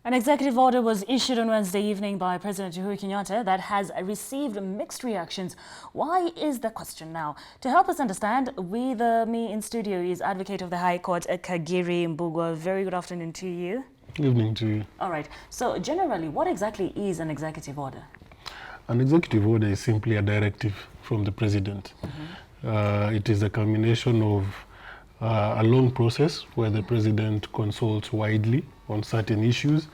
An executive order was issued on Wednesday evening by President Uhuru Kenyatta that has received mixed reactions. Why is the question now? To help us understand, with me in studio is Advocate of the High Court, Kagiri Mbugua. Very good afternoon to you. Good evening to you. All right. So generally, what exactly is an executive order? An executive order is simply a directive from the president. It is a culmination of a long process where the president consults widely on certain issues,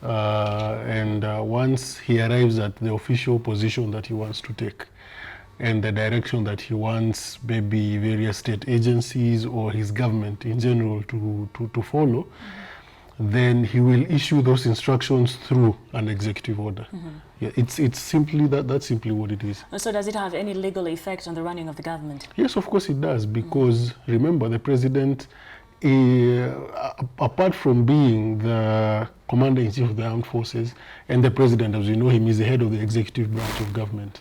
and once he arrives at the official position that he wants to take and the direction that he wants maybe various state agencies or his government in general to follow, then he will issue those instructions through an executive order. Yeah, it's simply that's simply what it is. So does it have any legal effect on the running of the government? Yes, of course it does, because remember, the president, apart from being the commander-in-chief of the armed forces, and the president, as we know him, is the head of the executive branch of government.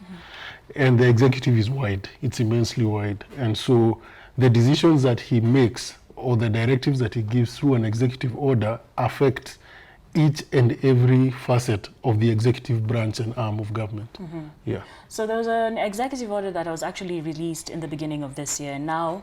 And the executive is wide, it's immensely wide. And so the decisions that he makes or the directives that he gives through an executive order affect each and every facet of the executive branch and arm of government. Yeah. So there was an executive order that was actually released in the beginning of this year. Now,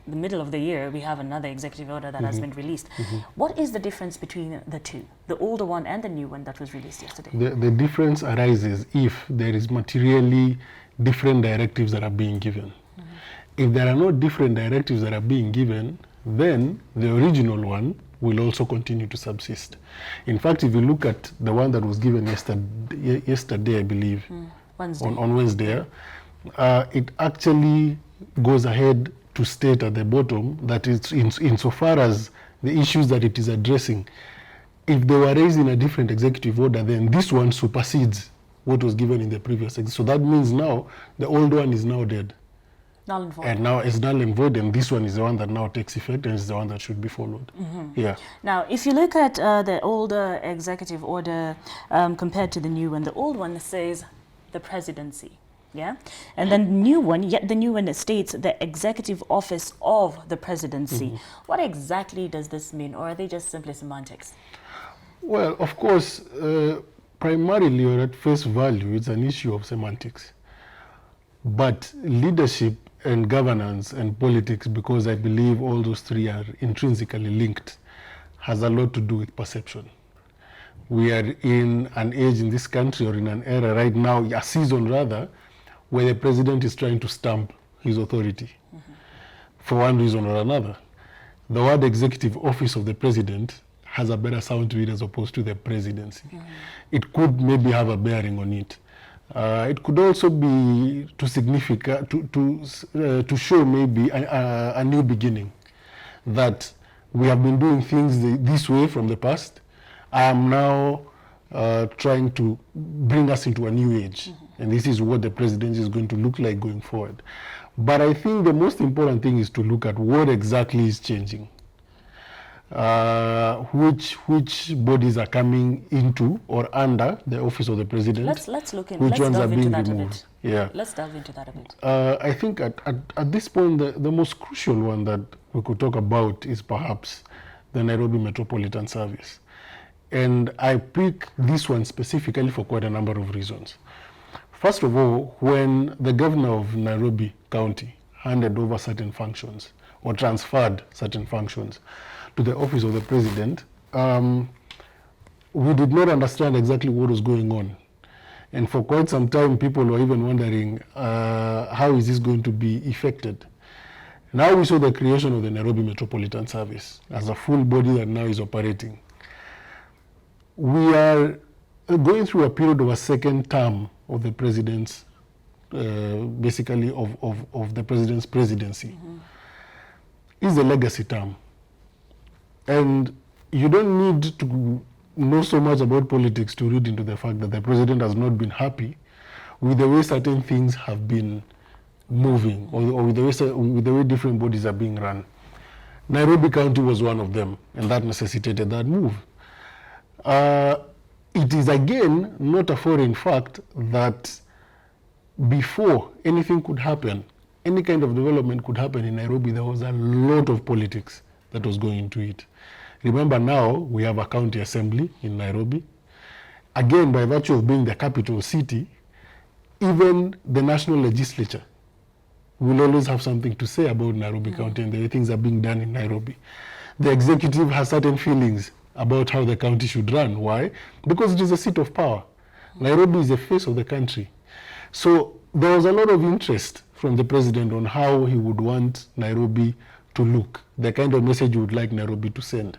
the middle of the year, we have another executive order that has been released. What is the difference between the two, the older one and the new one that was released yesterday? The difference arises if there is materially different directives that are being given. If there are no different directives that are being given, then the original one will also continue to subsist. In fact, if you look at the one that was given yesterday, I believe, Wednesday. on Wednesday, it actually goes ahead to state at the bottom that it's insofar as the issues that it is addressing, if they were raised in a different executive order, then this one supersedes what was given in the previous. So that means now the old one is now dead. Null and void. And now it's null and void, and this one is the one that now takes effect and is the one that should be followed. Yeah. Now, if you look at the older executive order compared to the new one, the old one says the presidency, yeah? And then the new one states the executive office of the presidency. What exactly does this mean, or are they just simply semantics? Well, of course, primarily or at face value, it's an issue of semantics. But leadership and governance and politics, because I believe all those three are intrinsically linked, has a lot to do with perception. We are in an age in this country, or in an era right now, a season rather, where the president is trying to stamp his authority for one reason or another. The word executive office of the president has a better sound to it as opposed to the presidency. It could maybe have a bearing on it. It could also be to show maybe a new beginning, that we have been doing things this way from the past. I am now trying to bring us into a new age, and this is what the presidency is going to look like going forward. But I think the most important thing is to look at what exactly is changing. Which bodies are coming into or under the office of the president? Let's look in. Which Let's ones are delve into being that removed? a bit. Yeah. Let's delve into that a bit. I think at this point, the most crucial one that we could talk about is perhaps the Nairobi Metropolitan Service. And I pick this one specifically for quite a number of reasons. First of all, when the governor of Nairobi County handed over certain functions or transferred certain functions to the office of the president, we did not understand exactly what was going on. And for quite some time, people were even wondering, how is this going to be effected? Now we saw the creation of the Nairobi Metropolitan Service as a full body that now is operating. We are going through a period of a second term of the president's, basically of the president's presidency. It's a legacy term. And you don't need to know so much about politics to read into the fact that the president has not been happy with the way certain things have been moving, or with the way different bodies are being run. Nairobi County was one of them, and that necessitated that move. It is again not a foreign fact that before anything could happen, any kind of development could happen in Nairobi, there was a lot of politics that was going into it. Remember now, we have a county assembly in Nairobi. Again, by virtue of being the capital city, even the national legislature will always have something to say about Nairobi County and the way things are being done in Nairobi. The executive has certain feelings about how the county should run. Why? Because it is a seat of power. Nairobi is the face of the country. So there was a lot of interest from the president on how he would want Nairobi to look, the kind of message he would like Nairobi to send.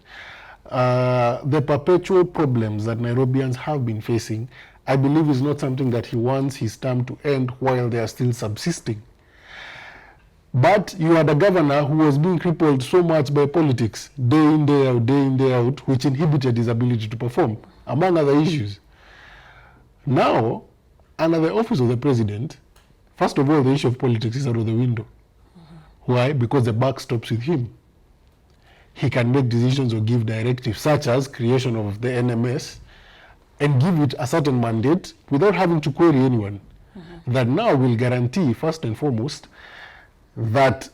The perpetual problems that Nairobians have been facing, I believe, is not something that he wants his term to end while they are still subsisting. But you had a governor who was being crippled so much by politics, day in, day out, which inhibited his ability to perform, among other issues. Now, under the office of the president, first of all, the issue of politics is out of the window. Why? Because the buck stops with him. He can make decisions or give directives, such as creation of the NMS, and give it a certain mandate without having to query anyone. That now will guarantee, first and foremost, that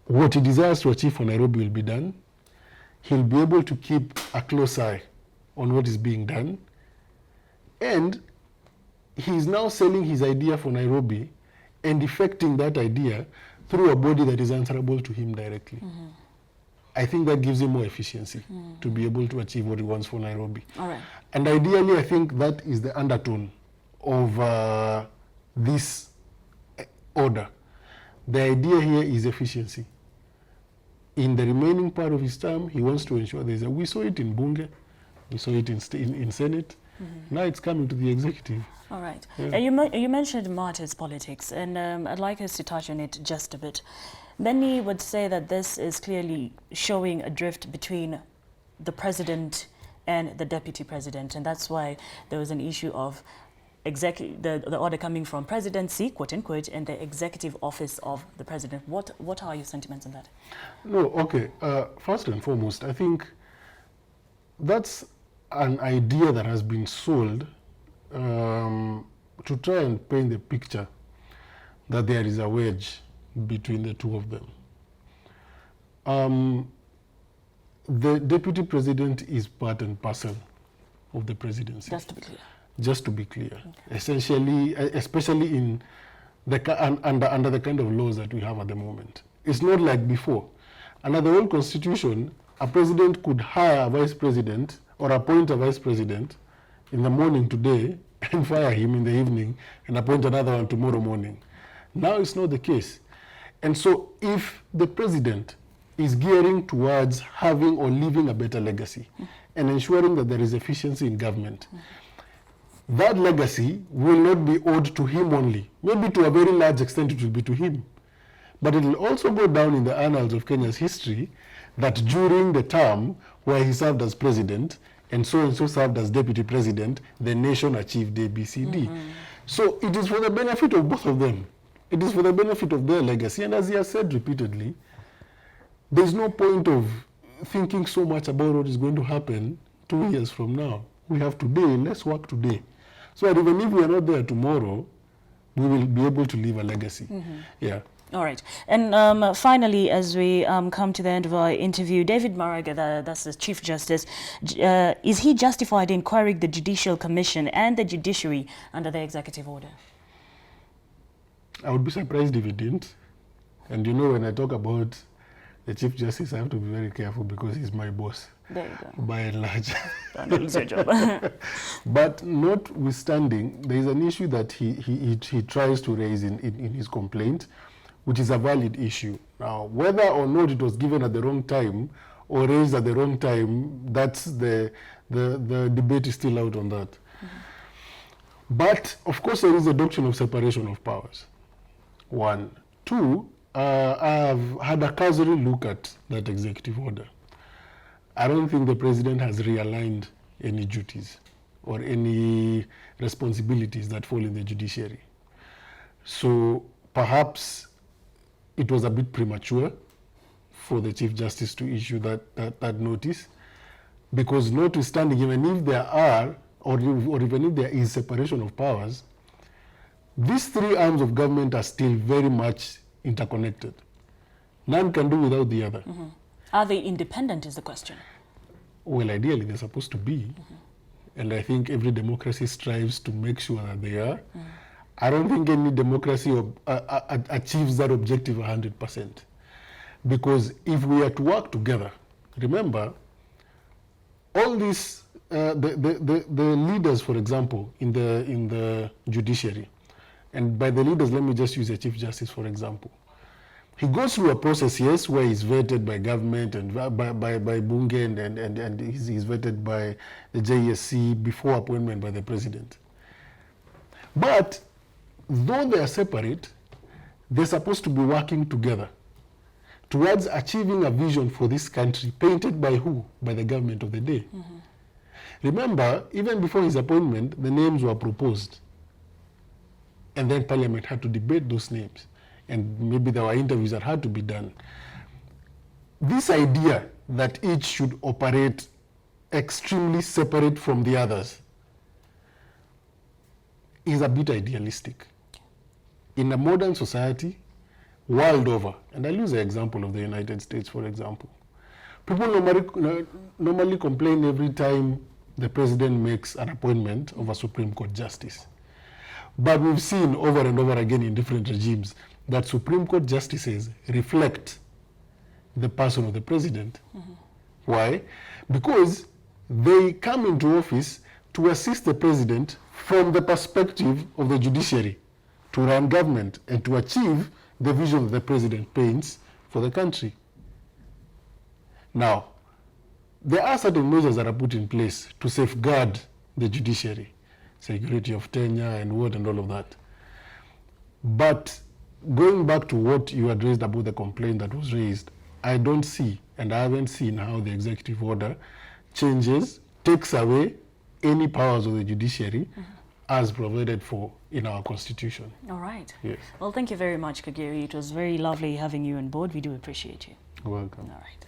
what he desires to achieve for Nairobi will be done. He'll be able to keep a close eye on what is being done. And he's now selling his idea for Nairobi and effecting that idea through a body that is answerable to him directly. I think that gives him more efficiency to be able to achieve what he wants for Nairobi. All right. And ideally, I think that is the undertone of this order. The idea here is efficiency. In the remaining part of his term, he wants to ensure there's we saw it in Bunge, we saw it in Senate, now it's coming to the executive. All right. Yeah. You mentioned martyrs politics, and I'd like us to touch on it just a bit. Many would say that this is clearly showing a drift between the president and the deputy president, and that's why there was an issue of the order coming from presidency, quote unquote, and the executive office of the president. What are your sentiments on that? No, okay. First and foremost, I think that's an idea that has been sold to try and paint the picture that there is a wedge between the two of them. The deputy president is part and parcel of the presidency. Just to be clear. Just to be clear. Okay. Essentially, especially in under the kind of laws that we have at the moment. It's not like before. Under the old constitution, a president could hire a vice president or appoint a vice president in the morning today and fire him in the evening and appoint another one tomorrow morning. Now it's not the case. And so if the president is gearing towards having or leaving a better legacy and ensuring that there is efficiency in government, that legacy will not be owed to him only. Maybe to a very large extent it will be to him. But it will also go down in the annals of Kenya's history that during the term where he served as president and so served as deputy president, the nation achieved ABCD. So it is for the benefit of both of them. It is for the benefit of their legacy. And as he has said repeatedly, there's no point of thinking so much about what is going to happen 2 years from now. We have today, let's work today. So that even if we are not there tomorrow, we will be able to leave a legacy. Yeah. All right. And finally, as we come to the end of our interview, David Maraga, that's the Chief Justice, is he justified in querying the Judicial Commission and the judiciary under the executive order? I would be surprised if he didn't. And you know, when I talk about the Chief Justice, I have to be very careful because he's my boss. There you go. By and large. That's your job. But notwithstanding, there is an issue that he tries to raise in his complaint, which is a valid issue. Now, whether or not it was given at the wrong time or raised at the wrong time, that's the debate is still out on that. But, of course, there is a doctrine of separation of powers. One. Two, I have had a cursory look at that executive order. I don't think the president has realigned any duties or any responsibilities that fall in the judiciary. So perhaps it was a bit premature for the Chief Justice to issue that notice, because notwithstanding, even if there are, or even if there is separation of powers, these three arms of government are still very much interconnected. None can do without the other. Are they independent is the question? Well, ideally, they're supposed to be. And I think every democracy strives to make sure that they are. I don't think any democracy achieves that objective 100%. Because if we are to work together, remember, all these, the leaders, for example, in the judiciary, and by the leaders, let me just use the Chief Justice, for example. He goes through a process, yes, where he's vetted by government and by Bunge and he's vetted by the JSC before appointment by the president. But though they are separate, they're supposed to be working together towards achieving a vision for this country painted by who? By the government of the day. Remember, even before his appointment, the names were proposed. And then Parliament had to debate those names. And maybe there were interviews that had to be done. This idea that each should operate extremely separate from the others is a bit idealistic. In a modern society, world over, and I'll use the example of the United States, for example. People normally complain every time the president makes an appointment of a Supreme Court justice. But we've seen over and over again in different regimes that Supreme Court justices reflect the person of the president. Why? Because they come into office to assist the president from the perspective of the judiciary, to run government and to achieve the vision that the president paints for the country. Now, there are certain measures that are put in place to safeguard the judiciary, security of tenure and what and all of that. But going back to what you had raised about the complaint that was raised, I don't see, and I haven't seen how the executive order changes, takes away any powers of the judiciary as provided for in our constitution. All right. Yes. Well, thank you very much, Kagere. It was very lovely having you on board. We do appreciate you. Welcome. All right.